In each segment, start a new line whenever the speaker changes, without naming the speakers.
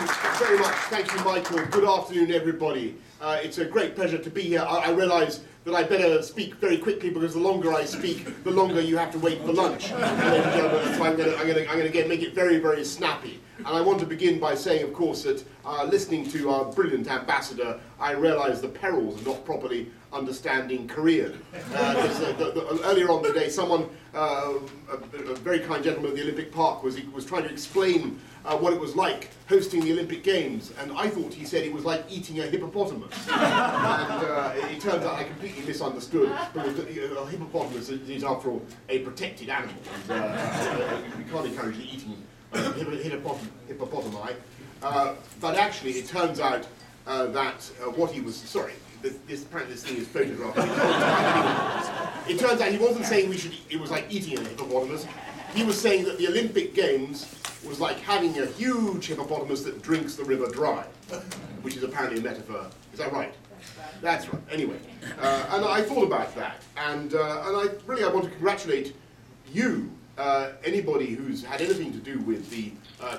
you very much. Thank you, Michael. Good afternoon, everybody. It's a great pleasure to be here. I realise that I better speak very quickly because the longer I speak, the longer you have to wait for lunch. So I'm going to make it very, very snappy. And I want to begin by saying, of course, that listening to our brilliant ambassador, I realise the perils of not properly understanding Korean. Earlier on today, someone, a very kind gentleman at the Olympic Park, was trying to explain what it was like hosting the Olympic Games, and I thought he said it was like eating a hippopotamus. And it turns out I completely misunderstood, because a hippopotamus is, after all, a protected animal. And, we can't encourage the eating hippopotami. But actually, it turns out that what he was, sorry, apparently this thing is photographed. It turns out he wasn't saying it was like eating a hippopotamus. He was saying that the Olympic Games was like having a huge hippopotamus that drinks the river dry, which is apparently a metaphor. Is that right? That's right. Anyway, and I thought about that, and I want to congratulate you, anybody who's had anything to do with the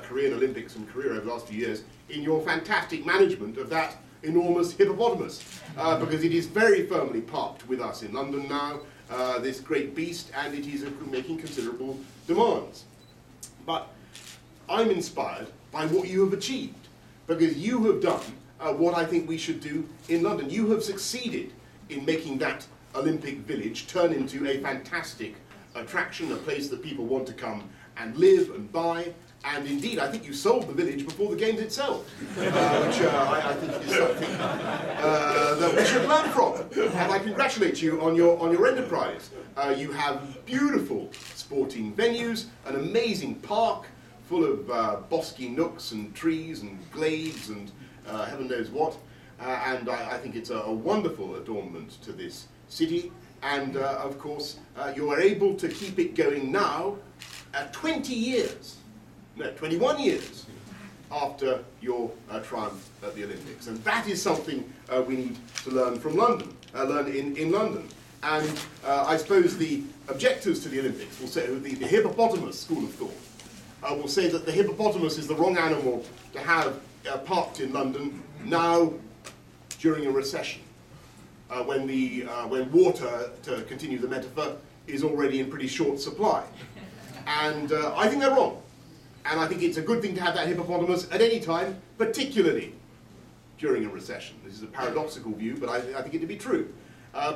Korean Olympics and Korea over the last few years, in your fantastic management of that enormous hippopotamus, because it is very firmly parked with us in London now, this great beast, and it is making considerable demands. But I'm inspired by what you have achieved, because you have done what I think we should do in London. You have succeeded in making that Olympic village turn into a fantastic attraction, a place that people want to come and live and buy. And indeed, I think you sold the village before the Games itself, which I think is something that we should learn from. And I congratulate you on your enterprise. You have beautiful sporting venues, an amazing park full of bosky nooks and trees and glades and heaven knows what. And I think it's a wonderful adornment to this city. And of course, you are able to keep it going now at 20 years. No, 21 years after your triumph at the Olympics. And that is something we need to learn from London, learn in London. And I suppose the objectors to the Olympics will say, the hippopotamus school of thought, will say that the hippopotamus is the wrong animal to have parked in London now during a recession, when water, to continue the metaphor, is already in pretty short supply. And I think they're wrong. And I think it's a good thing to have that hippopotamus at any time, particularly during a recession. This is a paradoxical view, but I think it to be true.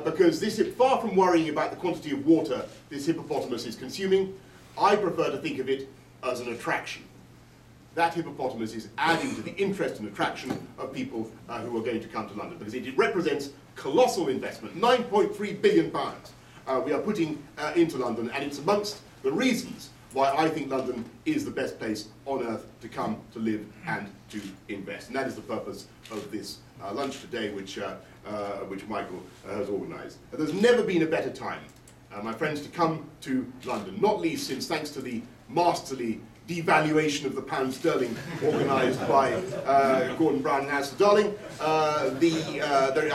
Because far from worrying about the quantity of water this hippopotamus is consuming, I prefer to think of it as an attraction. That hippopotamus is adding to the interest and attraction of people who are going to come to London, because it represents colossal investment, £9.3 billion we are putting into London, and it's amongst the reasons why I think London is the best place on earth to come, to live, and to invest. And that is the purpose of this lunch today, which Michael has organised. There's never been a better time, my friends, to come to London, not least since, thanks to the masterly devaluation of the pound sterling organised by Gordon Brown and Alistair Darling. I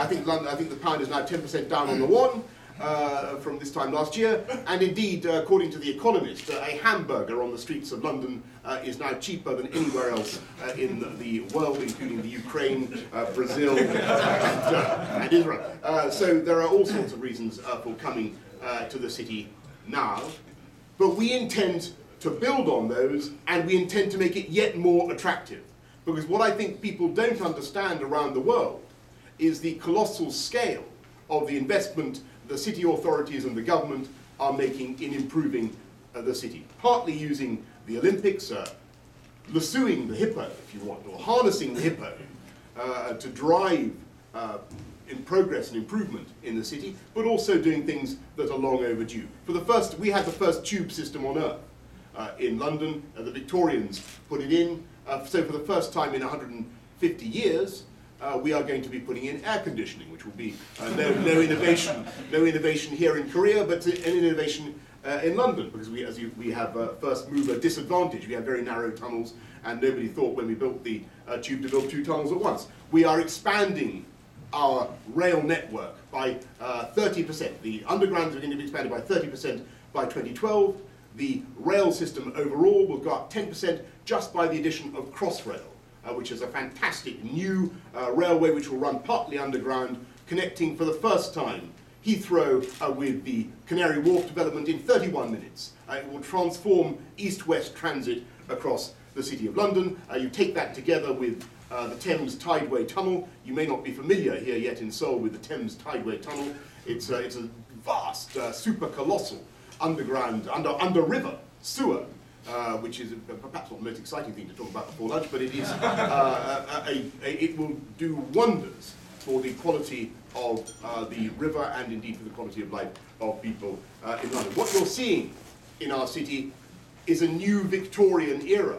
think the pound is now 10% down on the won. From this time last year, and indeed, according to The Economist, a hamburger on the streets of London is now cheaper than anywhere else in the world, including the Ukraine, Brazil, and Israel. So there are all sorts of reasons for coming to the city now, but we intend to build on those, and we intend to make it yet more attractive, because what I think people don't understand around the world is the colossal scale of the investment the city authorities and the government are making in improving the city, partly using the Olympics, lassoing the hippo, if you want, or harnessing the hippo to drive in progress and improvement in the city, but also doing things that are long overdue. We had the first tube system on earth in London. The Victorians put it in. So for the first time in 150 years, we are going to be putting in air conditioning, which will be no innovation here in Korea, but an innovation in London, because we have a first mover disadvantage. We have very narrow tunnels, and nobody thought when we built the tube to build 2 tunnels at once. We are expanding our rail network by 30%. The undergrounds are going to be expanded by 30% by 2012. The rail system overall will go up 10% just by the addition of Crossrail, which is a fantastic new railway which will run partly underground, connecting for the first time Heathrow with the Canary Wharf development in 31 minutes. It will transform east-west transit across the City of London. You take that together with the Thames Tideway Tunnel. You may not be familiar here yet in Seoul with the Thames Tideway Tunnel. It's a vast, super colossal underground, under river sewer, which is perhaps not the most exciting thing to talk about before lunch, but it is it will do wonders for the quality of the river and indeed for the quality of life of people in London. What you're seeing in our city is a new Victorian era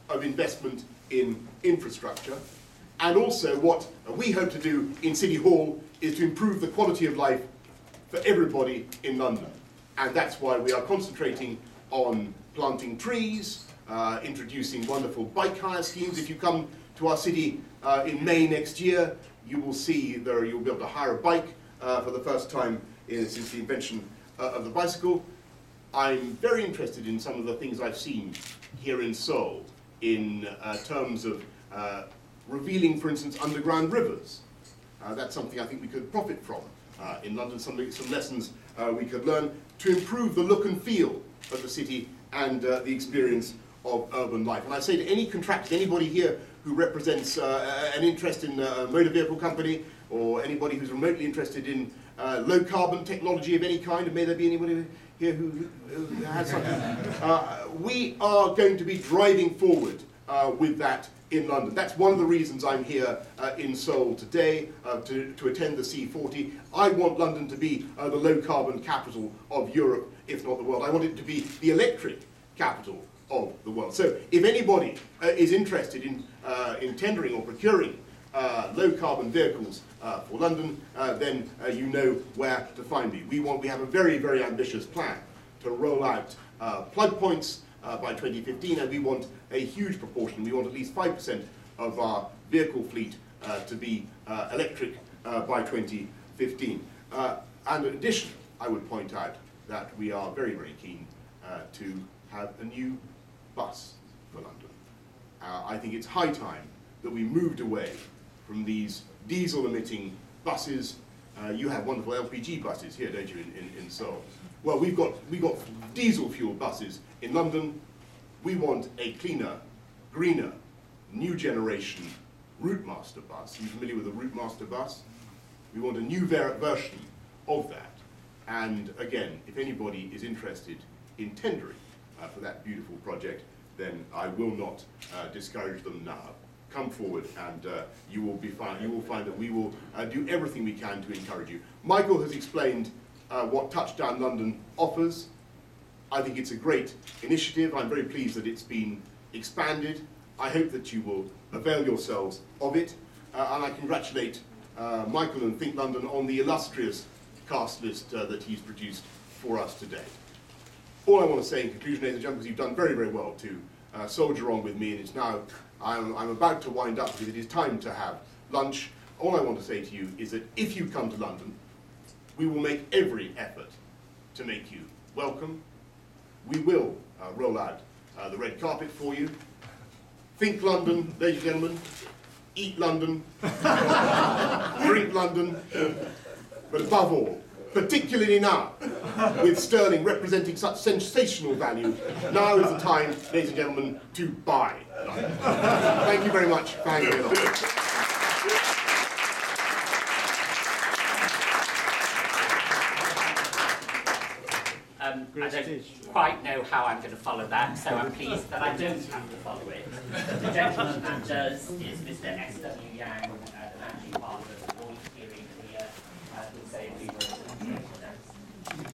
of investment in infrastructure, and also what we hope to do in City Hall is to improve the quality of life for everybody in London. And that's why we are concentrating on planting trees, introducing wonderful bike hire schemes. If you come to our city in May next year, you will see you'll be able to hire a bike for the first time since the invention of the bicycle. I'm very interested in some of the things I've seen here in Seoul in terms of revealing, for instance, underground rivers. That's something I think we could profit from in London, some lessons we could learn to improve the look and feel of the city and the experience of urban life. And I say to any contractor, anybody here who represents an interest in a motor vehicle company, or anybody who's remotely interested in low carbon technology of any kind, and may there be anybody here who has something, we are going to be driving forward with that in London. That's one of the reasons I'm here in Seoul today to attend the C40. I want London to be the low carbon capital of Europe, if not the world. I want it to be the electric capital of the world. So if anybody is interested in tendering or procuring low carbon vehicles for London, then you know where to find me. We have a very, very ambitious plan to roll out plug points by 2015, and we want a huge proportion. We want at least 5% of our vehicle fleet to be electric by 2015. And in addition, I would point out that we are very, very keen to have a new bus for London. I think it's high time that we moved away from these diesel-emitting buses. You have wonderful LPG buses here, don't you, in Seoul? Well, we've got diesel-fueled buses in London. We want a cleaner, greener, new generation Routemaster bus. Are you familiar with the Routemaster bus? We want a new version of that. And again, if anybody is interested in tendering for that beautiful project, then I will not discourage them now. Come forward, and you will find that we will do everything we can to encourage you. Michael has explained what Touchdown London offers. I think it's a great initiative. I'm very pleased that it's been expanded. I hope that you will avail yourselves of it, and I congratulate Michael and Think London on the illustrious cast list that he's produced for us today. All I want to say in conclusion, ladies and gentlemen, is you've done very, very well to soldier on with me, and it's now, I'm about to wind up because it is time to have lunch. All I want to say to you is that if you come to London, we will make every effort to make you welcome. We will roll out the red carpet for you. Think London, ladies and gentlemen. Eat London. Drink London. But above all, particularly now, with sterling representing such sensational value, now is the time, ladies and gentlemen, to buy London. Thank you very much for hanging along.
I don't quite know how I'm going to follow that, so I'm pleased that I don't have to follow it. The gentleman that does is Mr. S.W. Yang, the managing partner of the Boris hearing here, who'll say a few